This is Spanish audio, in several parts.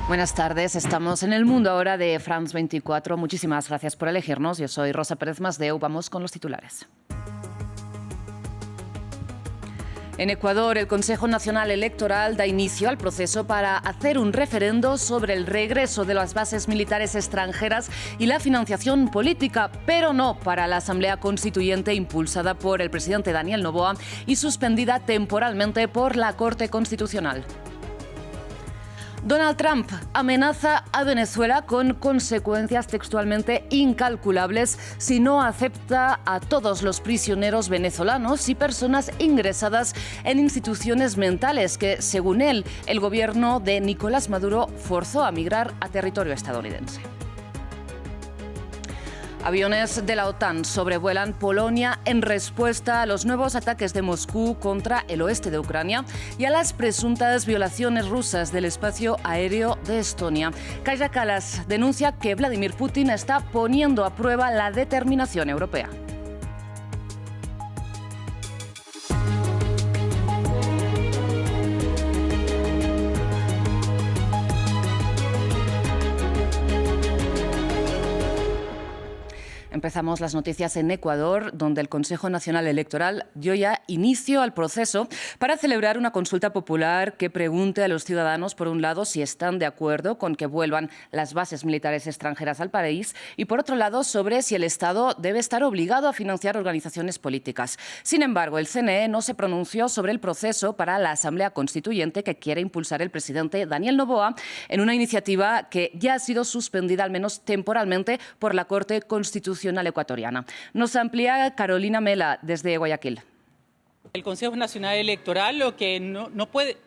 Buenas tardes, estamos en el mundo ahora de France 24. Muchísimas gracias por elegirnos. Yo soy Rosa Pérez Masdeu. Vamos con los titulares. En Ecuador, el Consejo Nacional Electoral da inicio al proceso para hacer un referendo sobre el regreso de las bases militares extranjeras y la financiación política, pero no para la Asamblea Constituyente impulsada por el presidente Daniel Noboa y suspendida temporalmente por la Corte Constitucional. Donald Trump amenaza a Venezuela con consecuencias textualmente incalculables si no acepta a todos los prisioneros venezolanos y personas ingresadas en instituciones mentales que, según él, el gobierno de Nicolás Maduro forzó a migrar a territorio estadounidense. Aviones de la OTAN sobrevuelan Polonia en respuesta a los nuevos ataques de Moscú contra el oeste de Ucrania y a las presuntas violaciones rusas del espacio aéreo de Estonia. Kaja Kallas denuncia que Vladimir Putin está poniendo a prueba la determinación europea. Empezamos las noticias en Ecuador, donde el Consejo Nacional Electoral dio ya inicio al proceso para celebrar una consulta popular que pregunte a los ciudadanos, por un lado, si están de acuerdo con que vuelvan las bases militares extranjeras al país y, por otro lado, sobre si el Estado debe estar obligado a financiar organizaciones políticas. Sin embargo, el CNE no se pronunció sobre el proceso para la Asamblea Constituyente que quiere impulsar el presidente Daniel Noboa en una iniciativa que ya ha sido suspendida, al menos temporalmente, por la Corte Constitucional ecuatoriana. Nos amplía Carolina Mela desde Guayaquil. El Consejo Nacional Electoral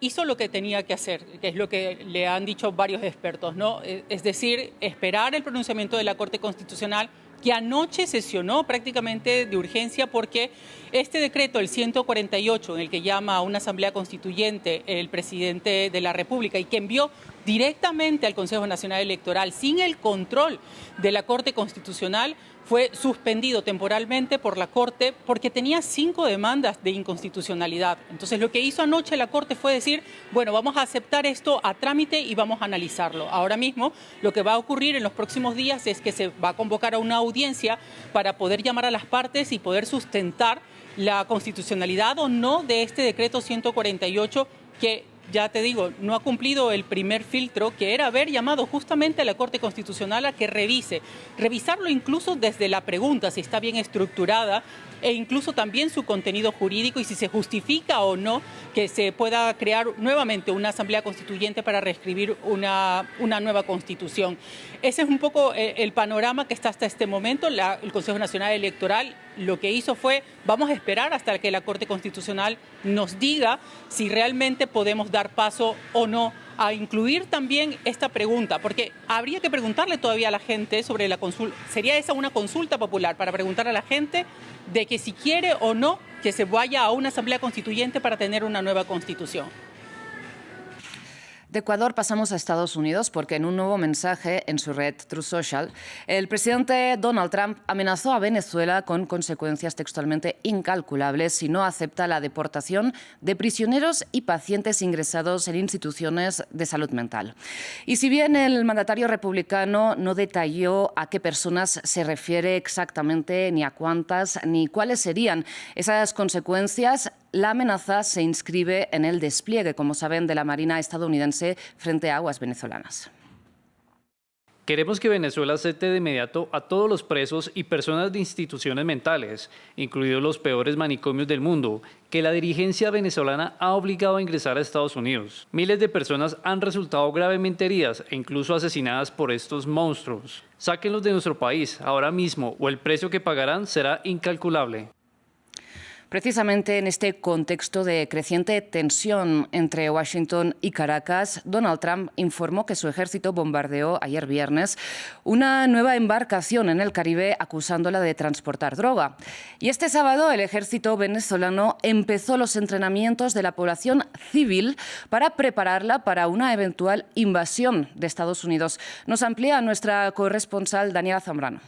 hizo lo que tenía que hacer, que es lo que le han dicho varios expertos, ¿no? Es decir, esperar el pronunciamiento de la Corte Constitucional, que anoche sesionó prácticamente de urgencia porque este decreto, el 148, en el que llama a una asamblea constituyente el presidente de la República y que envió directamente al Consejo Nacional Electoral sin el control de la Corte Constitucional, fue suspendido temporalmente por la Corte porque tenía 5 demandas de inconstitucionalidad. Entonces, lo que hizo anoche la Corte fue decir, bueno, vamos a aceptar esto a trámite y vamos a analizarlo. Ahora mismo, lo que va a ocurrir en los próximos días es que se va a convocar a una audiencia para poder llamar a las partes y poder sustentar la constitucionalidad o no de este decreto 148 que, ya te digo, no ha cumplido el primer filtro, que era haber llamado justamente a la Corte Constitucional a que revisarlo incluso desde la pregunta, si está bien estructurada, e incluso también su contenido jurídico y si se justifica o no que se pueda crear nuevamente una asamblea constituyente para reescribir una nueva constitución. Ese es un poco el panorama que está hasta este momento. El Consejo Nacional Electoral lo que hizo fue, vamos a esperar hasta que la Corte Constitucional nos diga si realmente podemos dar paso o no a incluir también esta pregunta, porque habría que preguntarle todavía a la gente sobre la consulta. Sería esa una consulta popular para preguntar a la gente de que si quiere o no que se vaya a una asamblea constituyente para tener una nueva constitución. De Ecuador pasamos a Estados Unidos porque en un nuevo mensaje en su red Truth Social, el presidente Donald Trump amenazó a Venezuela con consecuencias textualmente incalculables si no acepta la deportación de prisioneros y pacientes ingresados en instituciones de salud mental. Y si bien el mandatario republicano no detalló a qué personas se refiere exactamente, ni a cuántas, ni cuáles serían esas consecuencias, la amenaza se inscribe en el despliegue, como saben, de la Marina estadounidense frente a aguas venezolanas. Queremos que Venezuela acepte de inmediato a todos los presos y personas de instituciones mentales, incluidos los peores manicomios del mundo, que la dirigencia venezolana ha obligado a ingresar a Estados Unidos. Miles de personas han resultado gravemente heridas e incluso asesinadas por estos monstruos. Sáquenlos de nuestro país ahora mismo o el precio que pagarán será incalculable. Precisamente en este contexto de creciente tensión entre Washington y Caracas, Donald Trump informó que su ejército bombardeó ayer viernes una nueva embarcación en el Caribe acusándola de transportar droga. Y este sábado el ejército venezolano empezó los entrenamientos de la población civil para prepararla para una eventual invasión de Estados Unidos. Nos amplía nuestra corresponsal Daniela Zambrano.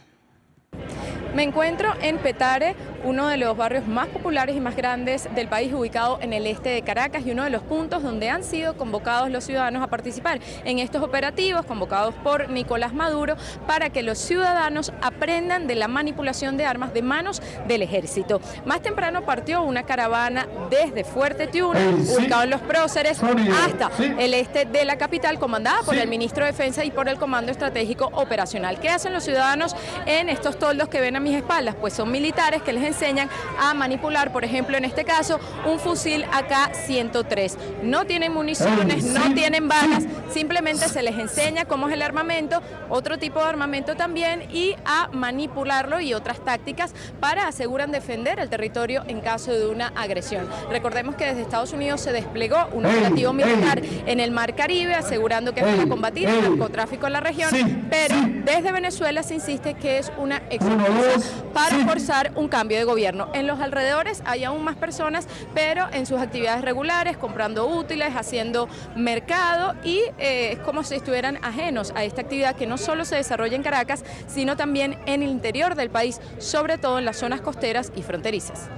Me encuentro en Petare, uno de los barrios más populares y más grandes del país, ubicado en el este de Caracas y uno de los puntos donde han sido convocados los ciudadanos a participar en estos operativos convocados por Nicolás Maduro para que los ciudadanos aprendan de la manipulación de armas de manos del ejército. Más temprano partió una caravana desde Fuerte Tiuna, ubicado en Los Próceres, hasta el este de la capital, comandada por el ministro de Defensa y por el Comando Estratégico Operacional. ¿Qué hacen los ciudadanos en estos toldos que ven a mis espaldas? Pues son militares que les enseñan a manipular, por ejemplo, en este caso, un fusil AK-103. No tienen municiones, no tienen balas, simplemente se les enseña cómo es el armamento, otro tipo de armamento también, y a manipularlo y otras tácticas para, aseguran, defender el territorio en caso de una agresión. Recordemos que desde Estados Unidos se desplegó un operativo militar en el Mar Caribe, asegurando que es para combatir el narcotráfico en la región, pero desde Venezuela se insiste que es una excusa para forzar un cambio de gobierno. En los alrededores hay aún más personas, pero en sus actividades regulares, comprando útiles, haciendo mercado, y es como si estuvieran ajenos a esta actividad que no solo se desarrolla en Caracas, sino también en el interior del país, sobre todo en las zonas costeras y fronterizas.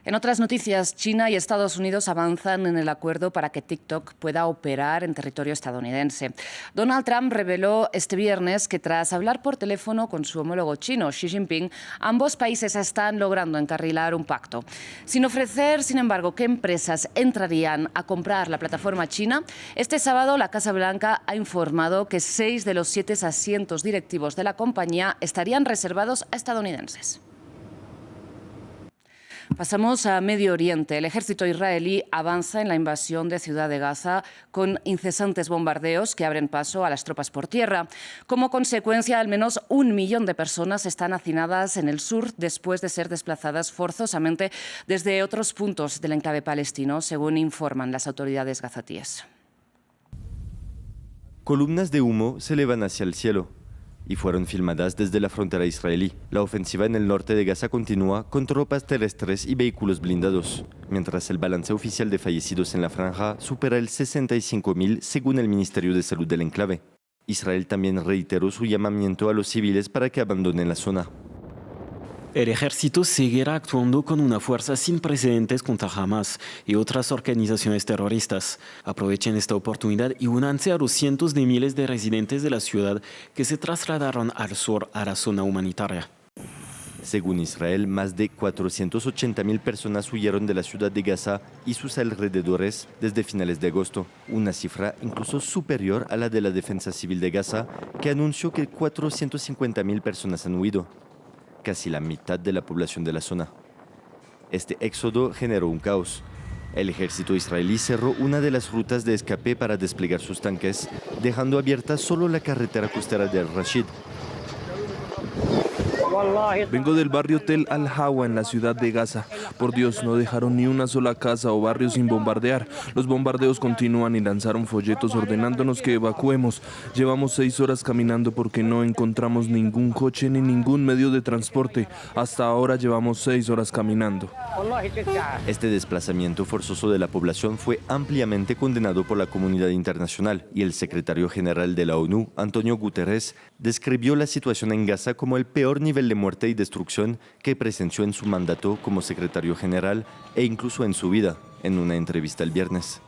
En otras noticias, China y Estados Unidos avanzan en el acuerdo para que TikTok pueda operar en territorio estadounidense. Donald Trump reveló este viernes que tras hablar por teléfono con su homólogo chino, Xi Jinping, ambos países están logrando encarrilar un pacto. Sin ofrecer, sin embargo, qué empresas entrarían a comprar la plataforma china, este sábado la Casa Blanca ha informado que 6 de los 7 asientos directivos de la compañía estarían reservados a estadounidenses. Pasamos a Medio Oriente. El ejército israelí avanza en la invasión de Ciudad de Gaza con incesantes bombardeos que abren paso a las tropas por tierra. Como consecuencia, al menos 1 millón de personas están hacinadas en el sur después de ser desplazadas forzosamente desde otros puntos del enclave palestino, según informan las autoridades gazatíes. Columnas de humo se elevan hacia el cielo y fueron filmadas desde la frontera israelí. La ofensiva en el norte de Gaza continúa con tropas terrestres y vehículos blindados, mientras el balance oficial de fallecidos en la franja supera el 65.000 según el Ministerio de Salud del enclave. Israel también reiteró su llamamiento a los civiles para que abandonen la zona. El ejército seguirá actuando con una fuerza sin precedentes contra Hamas y otras organizaciones terroristas. Aprovechen esta oportunidad y únanse a los cientos de miles de residentes de la ciudad que se trasladaron al sur a la zona humanitaria. Según Israel, más de 480.000 personas huyeron de la ciudad de Gaza y sus alrededores desde finales de agosto, una cifra incluso superior a la de la Defensa Civil de Gaza, que anunció que 450.000 personas han huido, casi la mitad de la población de la zona. Este éxodo generó un caos. El ejército israelí cerró una de las rutas de escape para desplegar sus tanques, dejando abierta solo la carretera costera de Al-Rashid. Vengo del barrio Tel Al-Hawa en la ciudad de Gaza. Por Dios, no dejaron ni una sola casa o barrio sin bombardear. Los bombardeos continúan y lanzaron folletos ordenándonos que evacuemos. Llevamos 6 horas caminando porque no encontramos ningún coche ni ningún medio de transporte. Hasta ahora llevamos 6 horas caminando. Este desplazamiento forzoso de la población fue ampliamente condenado por la comunidad internacional y el secretario general de la ONU, Antonio Guterres, describió la situación en Gaza como el peor nivel de muerte y destrucción que presenció en su mandato como secretario general e incluso en su vida, en una entrevista el viernes.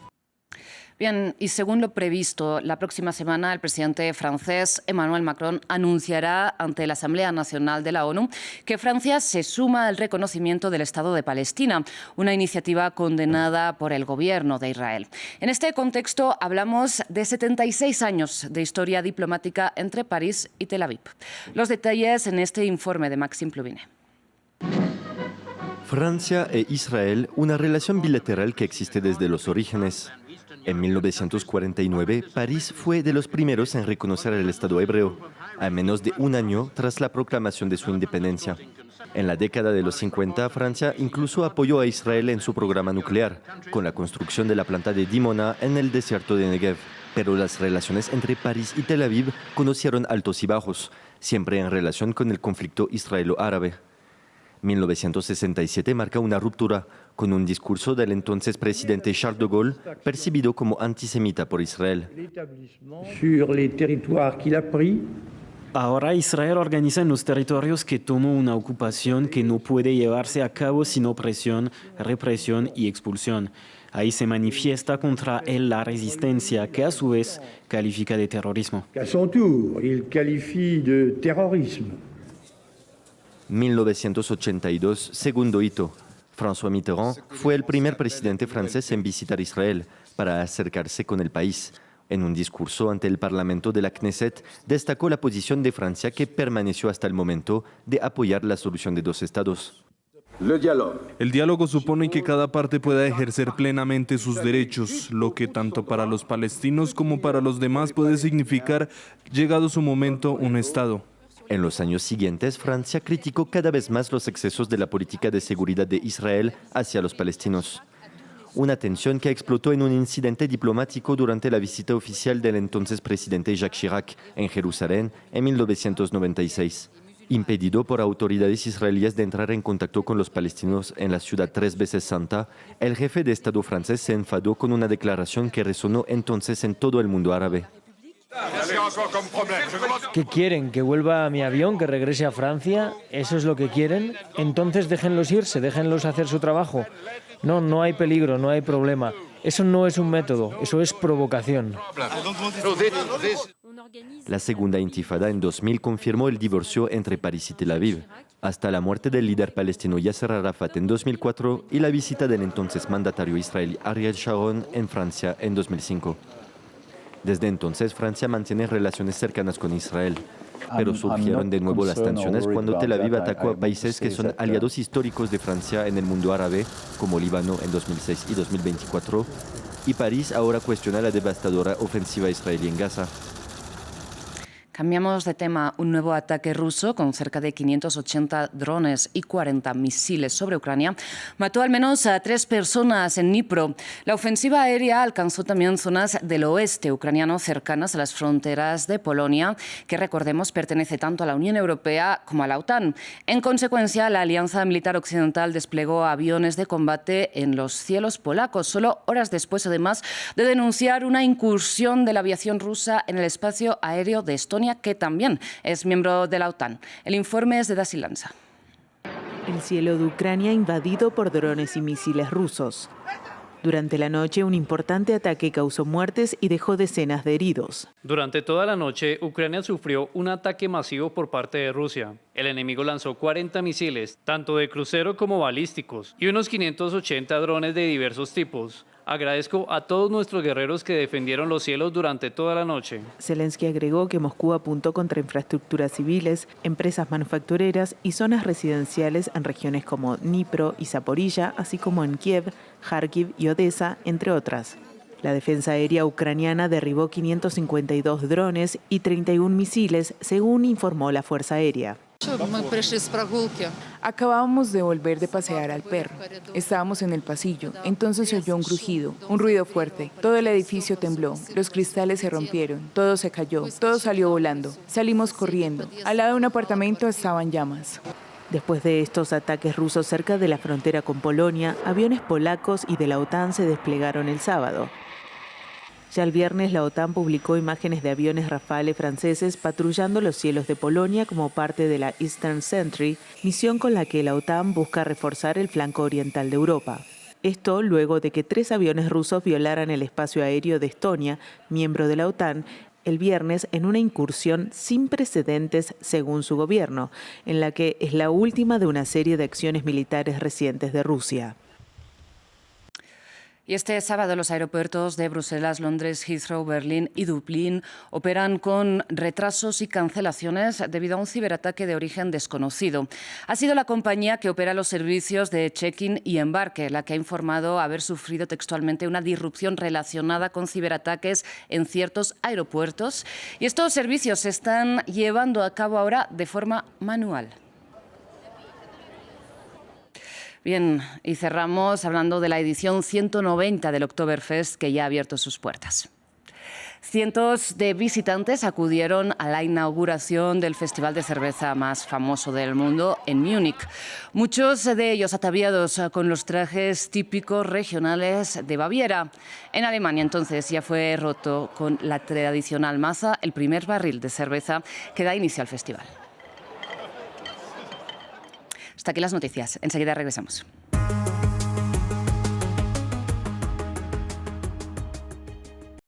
Bien, y según lo previsto, la próxima semana el presidente francés Emmanuel Macron anunciará ante la Asamblea Nacional de la ONU que Francia se suma al reconocimiento del Estado de Palestina, una iniciativa condenada por el gobierno de Israel. En este contexto hablamos de 76 años de historia diplomática entre París y Tel Aviv. Los detalles en este informe de Maxime Pluvine. Francia e Israel, una relación bilateral que existe desde los orígenes. En 1949, París fue de los primeros en reconocer el Estado hebreo, a menos de un año tras la proclamación de su independencia. En la década de los 50, Francia incluso apoyó a Israel en su programa nuclear, con la construcción de la planta de Dimona en el desierto de Negev. Pero las relaciones entre París y Tel Aviv conocieron altos y bajos, siempre en relación con el conflicto israelo-árabe. 1967 marca una ruptura con un discurso del entonces presidente Charles de Gaulle percibido como antisemita por Israel. Ahora Israel organiza en los territorios que tomó una ocupación que no puede llevarse a cabo sin opresión, represión y expulsión. Ahí se manifiesta contra él la resistencia, que a su vez califica de terrorismo. À son tour, il qualifie de terrorisme. 1982, segundo hito. François Mitterrand fue el primer presidente francés en visitar Israel para acercarse con el país. En un discurso ante el Parlamento de la Knesset, destacó la posición de Francia que permaneció hasta el momento de apoyar la solución de dos estados. El diálogo supone que cada parte pueda ejercer plenamente sus derechos, lo que tanto para los palestinos como para los demás puede significar, llegado su momento, un Estado. En los años siguientes, Francia criticó cada vez más los excesos de la política de seguridad de Israel hacia los palestinos. Una tensión que explotó en un incidente diplomático durante la visita oficial del entonces presidente Jacques Chirac en Jerusalén en 1996. Impedido por autoridades israelíes de entrar en contacto con los palestinos en la ciudad 3 veces santa, el jefe de Estado francés se enfadó con una declaración que resonó entonces en todo el mundo árabe. ¿Qué quieren? ¿Que vuelva a mi avión, que regrese a Francia? ¿Eso es lo que quieren? Entonces déjenlos irse, déjenlos hacer su trabajo. No, no hay peligro, no hay problema. Eso no es un método, eso es provocación. La segunda intifada en 2000 confirmó el divorcio entre París y Tel Aviv, hasta la muerte del líder palestino Yasser Arafat en 2004 y la visita del entonces mandatario israelí Ariel Sharon en Francia en 2005. Desde entonces, Francia mantiene relaciones cercanas con Israel, pero surgieron de nuevo las tensiones cuando Tel Aviv atacó a países que son aliados históricos de Francia en el mundo árabe, como Líbano en 2006 y 2024, y París ahora cuestiona la devastadora ofensiva israelí en Gaza. Cambiamos de tema. Un nuevo ataque ruso con cerca de 580 drones y 40 misiles sobre Ucrania mató al menos a 3 personas en Dnipro. La ofensiva aérea alcanzó también zonas del oeste ucraniano cercanas a las fronteras de Polonia, que recordemos pertenece tanto a la Unión Europea como a la OTAN. En consecuencia, la Alianza Militar Occidental desplegó aviones de combate en los cielos polacos, solo horas después, además, de denunciar una incursión de la aviación rusa en el espacio aéreo de Estonia, que también es miembro de la OTAN. El informe es de Dasi Lanza. El cielo de Ucrania invadido por drones y misiles rusos. Durante la noche, un importante ataque causó muertes y dejó decenas de heridos. Durante toda la noche, Ucrania sufrió un ataque masivo por parte de Rusia. El enemigo lanzó 40 misiles, tanto de crucero como balísticos, y unos 580 drones de diversos tipos. Agradezco a todos nuestros guerreros que defendieron los cielos durante toda la noche. Zelensky agregó que Moscú apuntó contra infraestructuras civiles, empresas manufactureras y zonas residenciales en regiones como Dnipro y Zaporilla, así como en Kiev, Kharkiv y Odessa, entre otras. La defensa aérea ucraniana derribó 552 drones y 31 misiles, según informó la Fuerza Aérea. Acabábamos de volver de pasear al perro. Estábamos en el pasillo. Entonces se oyó un crujido, un ruido fuerte. Todo el edificio tembló. Los cristales se rompieron. Todo se cayó. Todo salió volando. Salimos corriendo. Al lado de un apartamento estaban llamas. Después de estos ataques rusos cerca de la frontera con Polonia, aviones polacos y de la OTAN se desplegaron el sábado. Ya el viernes la OTAN publicó imágenes de aviones Rafale franceses patrullando los cielos de Polonia como parte de la Eastern Sentry, misión con la que la OTAN busca reforzar el flanco oriental de Europa. Esto luego de que 3 aviones rusos violaran el espacio aéreo de Estonia, miembro de la OTAN, el viernes en una incursión sin precedentes según su gobierno, en la que es la última de una serie de acciones militares recientes de Rusia. Y este sábado los aeropuertos de Bruselas, Londres, Heathrow, Berlín y Dublín operan con retrasos y cancelaciones debido a un ciberataque de origen desconocido. Ha sido la compañía que opera los servicios de check-in y embarque la que ha informado haber sufrido textualmente una disrupción relacionada con ciberataques en ciertos aeropuertos. Y estos servicios se están llevando a cabo ahora de forma manual. Bien, y cerramos hablando de la edición 190 del Oktoberfest, que ya ha abierto sus puertas. Cientos de visitantes acudieron a la inauguración del festival de cerveza más famoso del mundo en Múnich. Muchos de ellos ataviados con los trajes típicos regionales de Baviera. En Alemania entonces ya fue roto con la tradicional Maza el primer barril de cerveza que da inicio al festival. Hasta aquí las noticias. Enseguida regresamos.